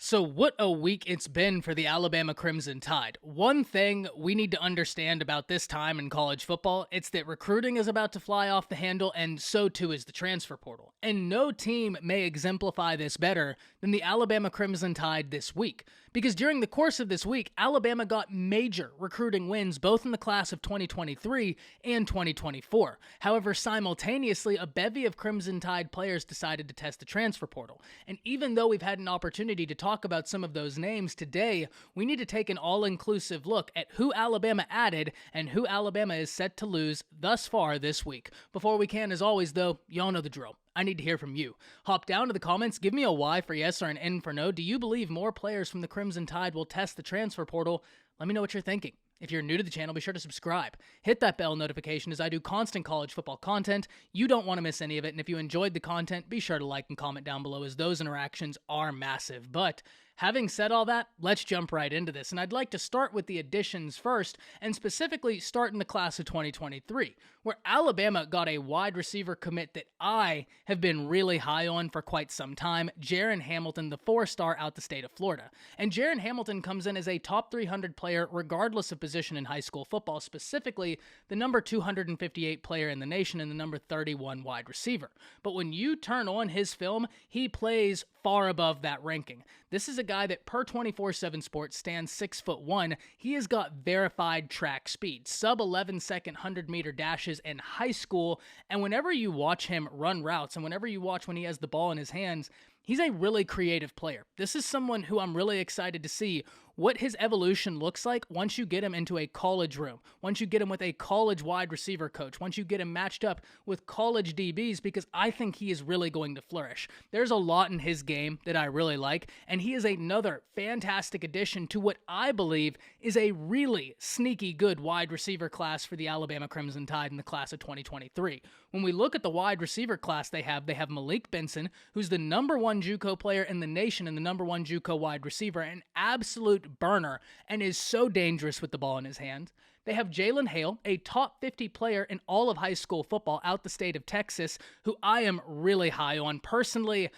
So what a week it's been for the Alabama Crimson Tide. One thing we need to understand about this time in college football, it's that recruiting is about to fly off the handle, and so too is the transfer portal. And no team may exemplify this better than the Alabama Crimson Tide this week. Because during the course of this week, Alabama got major recruiting wins both in the class of 2023 and 2024. However, simultaneously, a bevy of Crimson Tide players decided to test the transfer portal. And even though we've had an opportunity to talk about some of those names today, we need to take an all-inclusive look at who Alabama added and who Alabama is set to lose thus far this week. Before we can, as always though, y'all know the drill. I need to hear from you. Hop down to the comments, give me a Y for yes or an N for no. Do you believe more players from the Crimson Tide will test the transfer portal? Let me know what you're thinking. If you're new to the channel, be sure to subscribe. Hit that bell notification as I do constant college football content. You don't want to miss any of it, and if you enjoyed the content, be sure to like and comment down below as those interactions are massive. But having said all that, let's jump right into this, and I'd like to start with the additions first, and specifically start in the class of 2023, where Alabama got a wide receiver commit that I have been really high on for quite some time, Jaren Hamiliton, the 4-star out the state of Florida. And Jaren Hamiliton comes in as a top 300 player regardless of position in high school football, specifically the number 258 player in the nation and the number 31 wide receiver. But when you turn on his film, he plays far above that ranking. This is a guy that per 24/7 Sports stands 6'1". He has got verified track speed, sub 11 second 100-meter dashes in high school, and whenever you watch him run routes and whenever you watch when he has the ball in his hands, he's a really creative player. This is someone who I'm really excited to see what his evolution looks like once you get him into a college room, once you get him with a college wide receiver coach, once you get him matched up with college DBs, because I think he is really going to flourish. There's a lot in his game that I really like, and he is another fantastic addition to what I believe is a really sneaky good wide receiver class for the Alabama Crimson Tide in the class of 2023. When we look at the wide receiver class they have Malik Benson, who's the number 1 JUCO player in the nation and the number 1 JUCO wide receiver, an absolute burner, and is so dangerous with the ball in his hand. They have Jalen Hale, a top 50 player in all of high school football out the state of Texas, who I am really high on. Personally,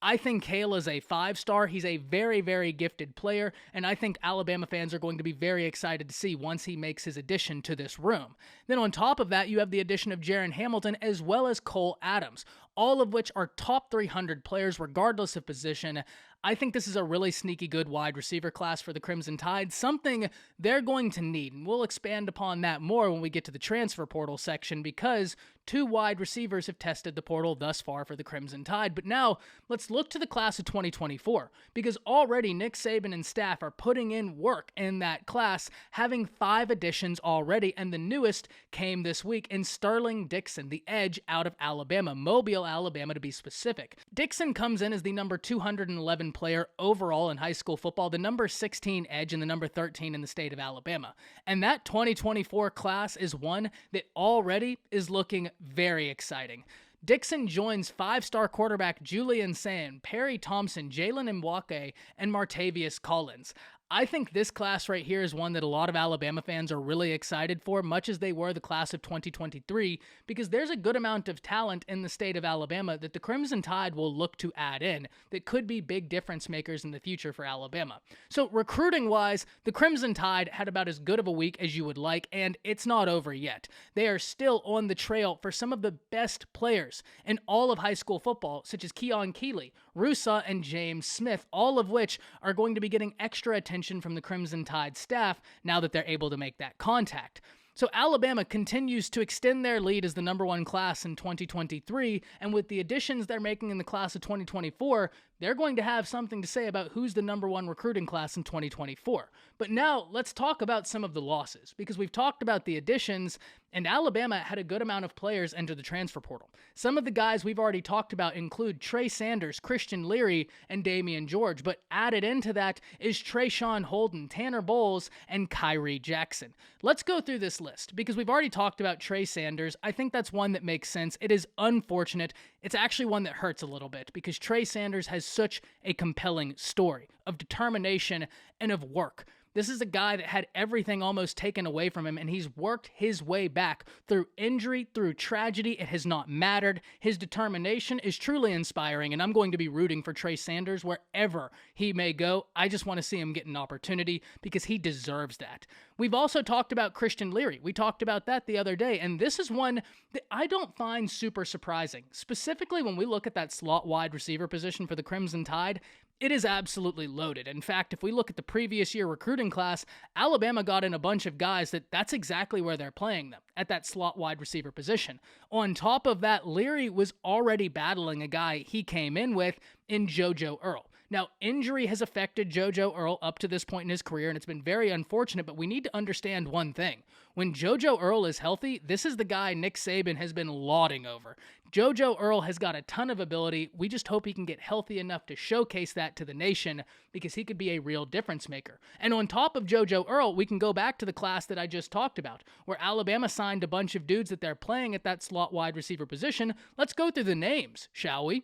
I think Hale is a 5-star. He's a very, very gifted player, and I think Alabama fans are going to be very excited to see once he makes his addition to this room. Then on top of that, you have the addition of Jaren Hamiliton as well as Cole Adams, all of which are top 300 players regardless of position. I think this is a really sneaky good wide receiver class for the Crimson Tide, something they're going to need, and we'll expand upon that more when we get to the transfer portal section, because 2 wide receivers have tested the portal thus far for the Crimson Tide. But now, let's look to the class of 2024, because already Nick Saban and staff are putting in work in that class, having 5 additions already, and the newest came this week in Sterling Dixon, the edge out of Alabama, Mobile, Alabama to be specific. Dixon comes in as the number 211 player overall in high school football, the number 16 edge and the number 13 in the state of Alabama. And that 2024 class is one that already is looking very exciting. Dixon joins 5-star quarterback Julian Sand, Perry Thompson, Jalen Mwake, and Martavius Collins. I think this class right here is one that a lot of Alabama fans are really excited for, much as they were the class of 2023, because there's a good amount of talent in the state of Alabama that the Crimson Tide will look to add in that could be big difference makers in the future for Alabama. So recruiting-wise, the Crimson Tide had about as good of a week as you would like, and it's not over yet. They are still on the trail for some of the best players in all of high school football, such as Keon Keeley, Rusa, and James Smith, all of which are going to be getting extra attention from the Crimson Tide staff now that they're able to make that contact. So Alabama continues to extend their lead as the number 1 class in 2023, and with the additions they're making in the class of 2024, they're going to have something to say about who's the number 1 recruiting class in 2024. But now let's talk about some of the losses, because we've talked about the additions, and Alabama had a good amount of players enter the transfer portal. Some of the guys we've already talked about include Trey Sanders, Christian Leary, and Dameon George, but added into that is Traeshon Holden, Tanner Bowles, and Khyree Jackson. Let's go through this list, because we've already talked about Trey Sanders. I think that's one that makes sense. It is unfortunate. It's actually one that hurts a little bit, because Trey Sanders has such a compelling story of determination and of work. This is a guy that had everything almost taken away from him, and he's worked his way back through injury, through tragedy. It has not mattered. His determination is truly inspiring, and I'm going to be rooting for Trey Sanders wherever he may go. I just want to see him get an opportunity because he deserves that. We've also talked about Christian Leary. We talked about that the other day, and this is one that I don't find super surprising. Specifically, when we look at that slot wide receiver position for the Crimson Tide, it is absolutely loaded. In fact, if we look at the previous year recruiting class, Alabama got in a bunch of guys that's exactly where they're playing them, at that slot wide receiver position. On top of that, Leary was already battling a guy he came in with in JoJo Earl. Now, injury has affected JoJo Earl up to this point in his career, and it's been very unfortunate, but we need to understand one thing. When JoJo Earl is healthy, this is the guy Nick Saban has been lauding over. JoJo Earl has got a ton of ability. We just hope he can get healthy enough to showcase that to the nation because he could be a real difference maker. And on top of JoJo Earl, we can go back to the class that I just talked about, where Alabama signed a bunch of dudes that they're playing at that slot wide receiver position. Let's go through the names, shall we?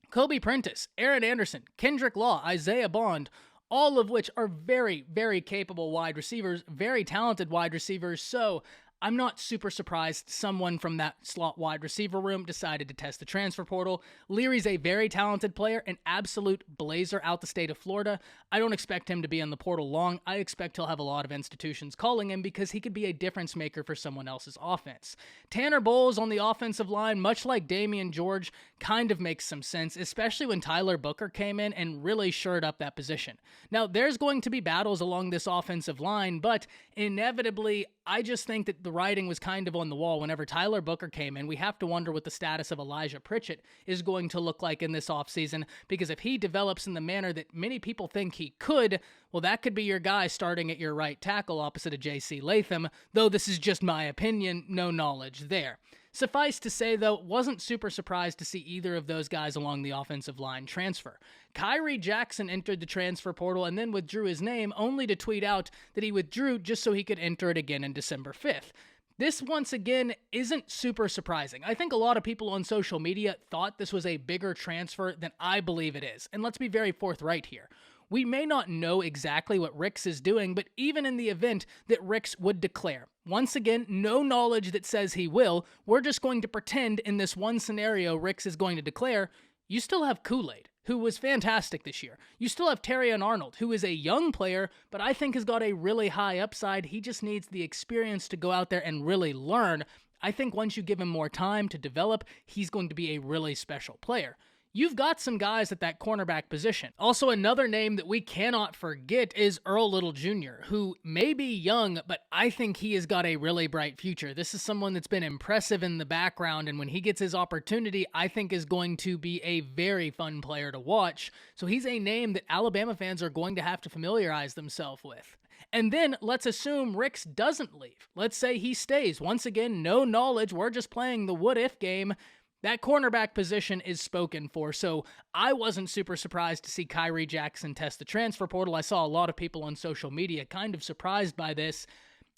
Kobe Prentice, Aaron Anderson, Kendrick Law, Isaiah Bond, all of which are very, very capable wide receivers, very talented wide receivers. So I'm not super surprised someone from that slot wide receiver room decided to test the transfer portal. Leary's a very talented player, an absolute blazer out the state of Florida. I don't expect him to be in the portal long. I expect he'll have a lot of institutions calling him because he could be a difference maker for someone else's offense. Tanner Bowles on the offensive line, much like Dameon George, kind of makes some sense, especially when Tyler Booker came in and really shored up that position. Now, there's going to be battles along this offensive line, but inevitably, I just think that the writing was kind of on the wall whenever Tyler Booker came in. We have to wonder what the status of Elijah Pritchett is going to look like in this offseason, because if he develops in the manner that many people think he could, well, that could be your guy starting at your right tackle opposite of J.C. Latham, though this is just my opinion, no knowledge there. Suffice to say, though, wasn't super surprised to see either of those guys along the offensive line transfer. Khyree Jackson entered the transfer portal and then withdrew his name, only to tweet out that he withdrew just so he could enter it again on December 5th. This, once again, isn't super surprising. I think a lot of people on social media thought this was a bigger transfer than I believe it is. And let's be very forthright here. We may not know exactly what Ricks is doing, but even in the event that Ricks would declare, once again, no knowledge that says he will, we're just going to pretend in this one scenario Ricks is going to declare, you still have Kool-Aid, who was fantastic this year. You still have Terrion Arnold, who is a young player, but I think has got a really high upside. He just needs the experience to go out there and really learn. I think once you give him more time to develop, he's going to be a really special player. You've got some guys at that cornerback position. Also, another name that we cannot forget is Earl Little Jr., who may be young, but I think he has got a really bright future. This is someone that's been impressive in the background, and when he gets his opportunity, I think is going to be a very fun player to watch. So he's a name that Alabama fans are going to have to familiarize themselves with. And then let's assume Ricks doesn't leave. Let's say he stays. Once again, no knowledge. We're just playing the what-if game. That cornerback position is spoken for, so I wasn't super surprised to see Khyree Jackson test the transfer portal. I saw a lot of people on social media kind of surprised by this.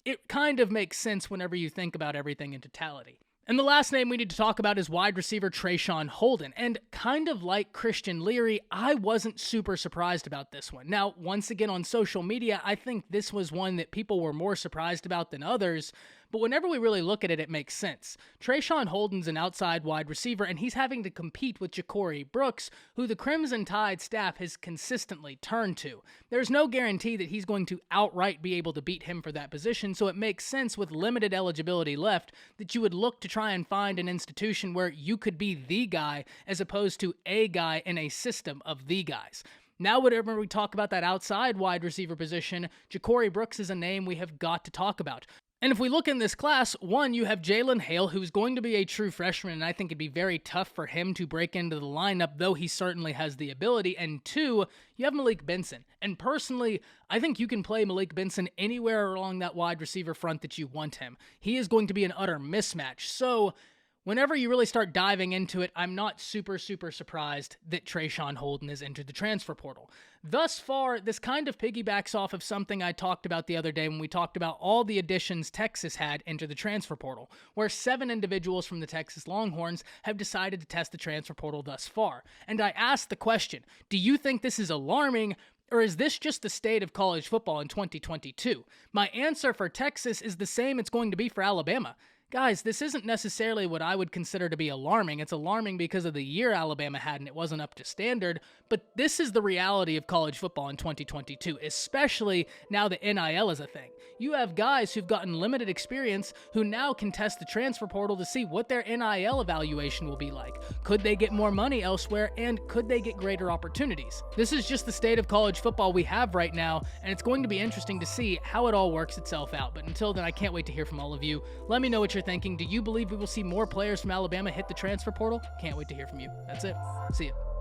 It kind of makes sense whenever you think about everything in totality. And the last name we need to talk about is wide receiver Traeshon Holden. And kind of like Christian Leary, I wasn't super surprised about this one. Now, once again on social media, I think this was one that people were more surprised about than others. But whenever we really look at it, it makes sense. Traeshon Holden's an outside wide receiver, and he's having to compete with Ja'Cory Brooks, who the Crimson Tide staff has consistently turned to. There's no guarantee that he's going to outright be able to beat him for that position, so it makes sense with limited eligibility left that you would look to try and find an institution where you could be the guy as opposed to a guy in a system of the guys. Now, whenever we talk about that outside wide receiver position, Ja'Cory Brooks is a name we have got to talk about. And if we look in this class, one, you have Jalen Hale, who's going to be a true freshman, and I think it'd be very tough for him to break into the lineup, though he certainly has the ability. And two, you have Malik Benson. And personally, I think you can play Malik Benson anywhere along that wide receiver front that you want him. He is going to be an utter mismatch. So whenever you really start diving into it, I'm not super surprised that Traeshon Holden has entered the transfer portal. Thus far, this kind of piggybacks off of something I talked about the other day when we talked about all the additions Texas had into the transfer portal, where 7 individuals from the Texas Longhorns have decided to test the transfer portal thus far. And I asked the question, do you think this is alarming, Or is this just the state of college football in 2022? My answer for Texas is the same it's going to be for Alabama. Guys, this isn't necessarily what I would consider to be alarming. It's alarming because of the year Alabama had and it wasn't up to standard, but this is the reality of college football in 2022, especially now that NIL is a thing. You have guys who've gotten limited experience who now can test the transfer portal to see what their NIL evaluation will be like. Could they get more money elsewhere, and could they get greater opportunities? This is just the state of college football we have right now, and it's going to be interesting to see how it all works itself out. But until then, I can't wait to hear from all of you. Let me know what you're thinking. Do you believe we will see more players from Alabama hit the transfer portal? Can't wait to hear from you. That's it. See ya.